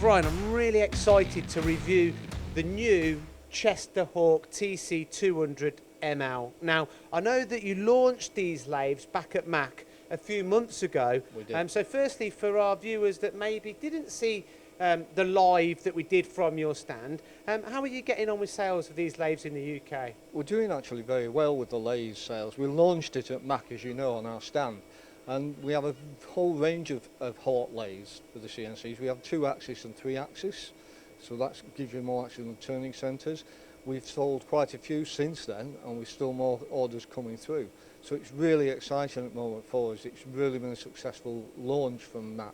Brian, I'm really excited to review the new Chester Hawk TC200ML. Now, I know that you launched these lathes back at MACH a few months ago. We did. So firstly, for our viewers that maybe didn't see the live that we did from your stand, how are you getting on with sales of these lathes in the UK? We're doing actually very well with the lathe sales. We launched it at MACH, as you know, on our stand. And we have a whole range of Hawk lathes for the CNCs. We have 2-axis and 3-axis, so that gives you more axis and turning centres. We've sold quite a few since then, and we've still more orders coming through. So it's really exciting at the moment for us. It's really been a successful launch from MACH.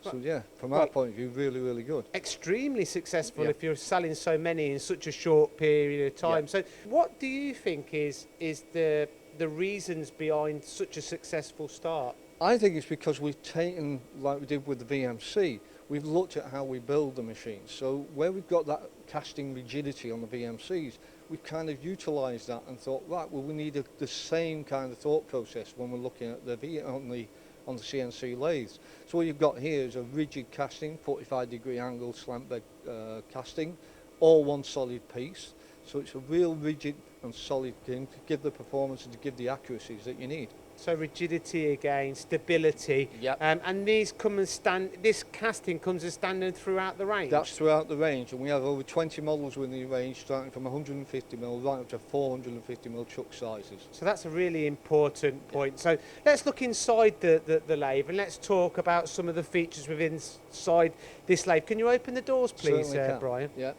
So yeah, from our point of view, really, really good. Extremely successful, Yeah. if you're selling so many in such a short period of time. Yeah. So what do you think is the reasons behind such a successful start? I think it's because we've taken, like we did with the VMC, we've looked at how we build the machines. So where we've got that casting rigidity on the VMCs, we've kind of utilised that and thought, right, well, we need the same kind of thought process when we're looking at on the CNC lathes. So what you've got here is a rigid casting, 45-degree angle slant bed casting, all one solid piece. So it's a real rigid and solid thing to give the performance and to give the accuracies that you need. So rigidity again, stability, Yep. And these come and stand. This casting comes as standard throughout the range. That's throughout the range, and we have over 20 models within the range, starting from 150mm right up to 450mm chuck sizes. So that's a really important point. So let's look inside the lathe and let's talk about some of the features within inside this lathe. Can you open the doors, please, Certainly can. Brian? Yeah.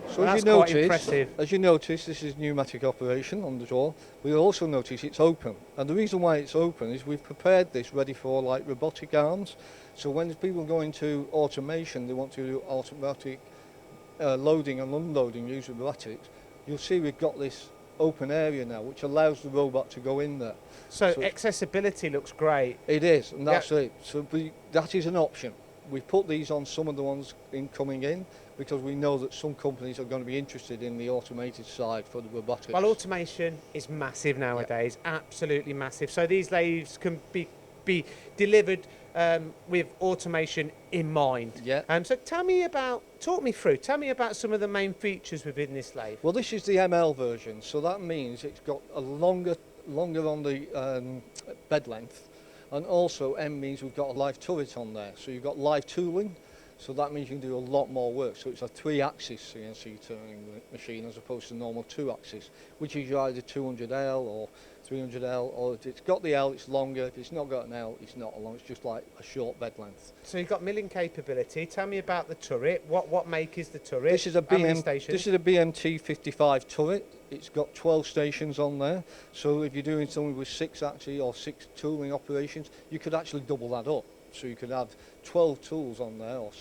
So Well, as you notice, this is pneumatic operation on the door. We also notice it's open, and the reason why it's open is we've prepared this ready for like robotic arms. So when people go into automation, they want to do automatic loading and unloading using robotics. You'll see we've got this open area now, which allows the robot to go in there. So accessibility looks great. It is, and that's it. So that is an option. We put these on some of the ones coming in because we know that some companies are going to be interested in the automated side for the robotics. Well, automation is massive nowadays, absolutely massive. So these lathes can be delivered with automation in mind. Yeah. So talk me about some of the main features within this lathe. Well, this is the ML version, so that means it's got a longer on the bed length. And also M means we've got a live turret on there. So you've got live tooling, so that means you can do a lot more work. So it's a 3-axis CNC turning machine as opposed to normal 2-axis, which is either 200L or 300L, or if it's got the L, it's longer. If it's not got an L, it's not long. It's just like a short bed length. So you've got milling capability. Tell me about the turret. What make is the turret? This is a BMT 55 turret. It's got 12 stations on there, so if you're doing something with 6-axis or 6 tooling operations, you could actually double that up. So you could have 12 tools on there, or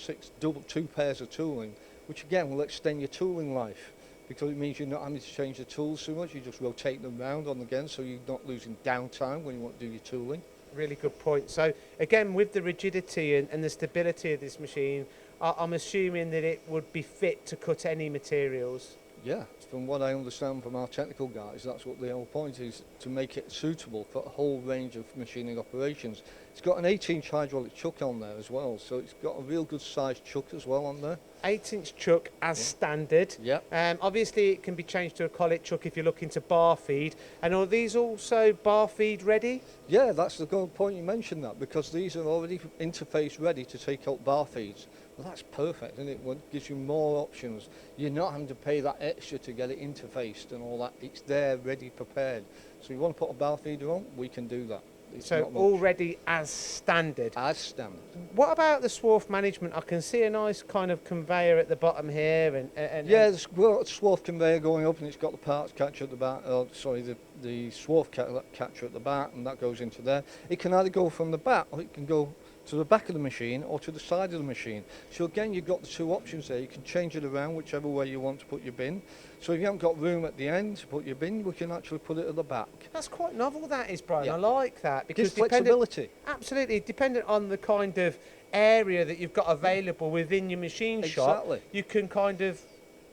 2 pairs of tooling, which again will extend your tooling life, because it means you're not having to change the tools so much. You just rotate them round on again, so you're not losing downtime when you want to do your tooling. Really good point. So again, with the rigidity and the stability of this machine, I'm assuming that it would be fit to cut any materials. Yeah, from what I understand from our technical guys, that's what the whole point is, to make it suitable for a whole range of machining operations. It's got an 8-inch hydraulic chuck on there as well, so it's got a real good sized chuck as well on there. 8-inch chuck as standard. Yeah. Obviously it can be changed to a collet chuck if you're looking to bar feed. And are these also bar feed ready? Yeah, that's the good point you mentioned that, because these are already interface ready to take out bar feeds. Well, that's perfect, isn't it? It gives you more options. You're not having to pay that extra to get it interfaced and all that. It's there, ready, prepared. So you want to put a bar feeder on, we can do that. It's so already as standard? As standard. What about the Swarf Management? I can see a nice kind of conveyor at the bottom here. Yeah, the Swarf conveyor going up, and it's got the parts catcher at the back, the Swarf catcher at the back, and that goes into there. It can either go from the back, or it can go to the back of the machine or to the side of the machine. So again, you've got the 2 options there. You can change it around whichever way you want to put your bin. So if you haven't got room at the end to put your bin, we can actually put it at the back. That's quite novel, that is, Brian. Yeah. I like that. Because flexibility. Absolutely. Dependent on the kind of area that you've got available within your machine shop, you can kind of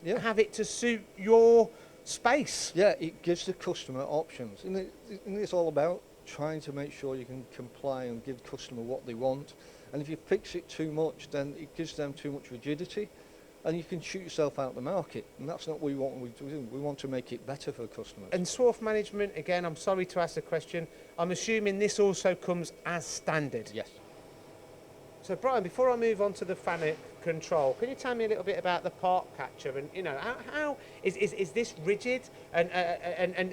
have it to suit your space. Yeah, it gives the customer options. And it's all about trying to make sure you can comply and give the customer what they want. And if you fix it too much, then it gives them too much rigidity, and you can shoot yourself out the market. And that's not what we want to do. We want to make it better for customers. And Swarf Management, again, I'm sorry to ask the question. I'm assuming this also comes as standard. Yes. So Brian, before I move on to the FANUC control, can you tell me a little bit about the part catcher, and how is this rigid, and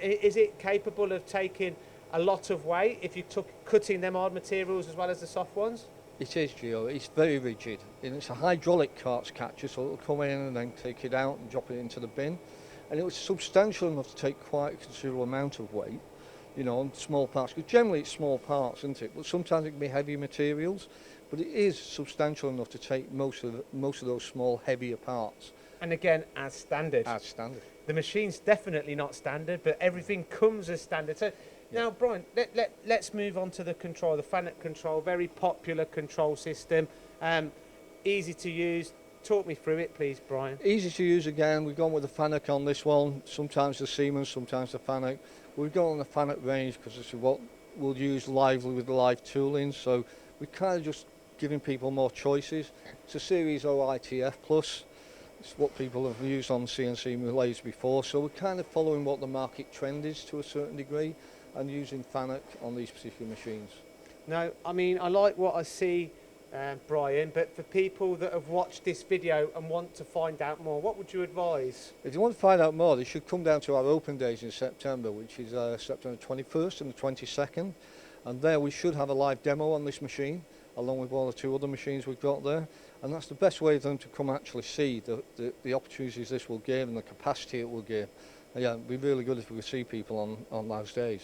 is it capable of taking a lot of weight if you took cutting them hard materials as well as the soft ones? It is, Gio. It's very rigid. And it's a hydraulic carts catcher, so it'll come in and then take it out and drop it into the bin. And it was substantial enough to take quite a considerable amount of weight, on small parts. Because generally it's small parts, isn't it? But sometimes it can be heavy materials. But it is substantial enough to take most of those small, heavier parts. And again, as standard. As standard. The machine's definitely not standard, but everything comes as standard. So now, Brian, let's move on to the control, the FANUC control, very popular control system, easy to use. Talk me through it, please, Brian. Easy to use again. We've gone with the FANUC on this one. Sometimes the Siemens, sometimes the FANUC. We've gone on the FANUC range because this is what we'll use lively with the live tooling. So we're kind of just giving people more choices. It's a Series O ITF Plus. It's what people have used on CNC lathes before. So we're kind of following what the market trend is to a certain degree and using FANUC on these particular machines. No, I mean, I like what I see, Brian, but for people that have watched this video and want to find out more, what would you advise? If you want to find out more, they should come down to our open days in September, which is September 21st and the 22nd. And there we should have a live demo on this machine, along with one or two other machines we've got there. And that's the best way for them to come actually see the opportunities this will give and the capacity it will give. And yeah, it'd be really good if we could see people on those days.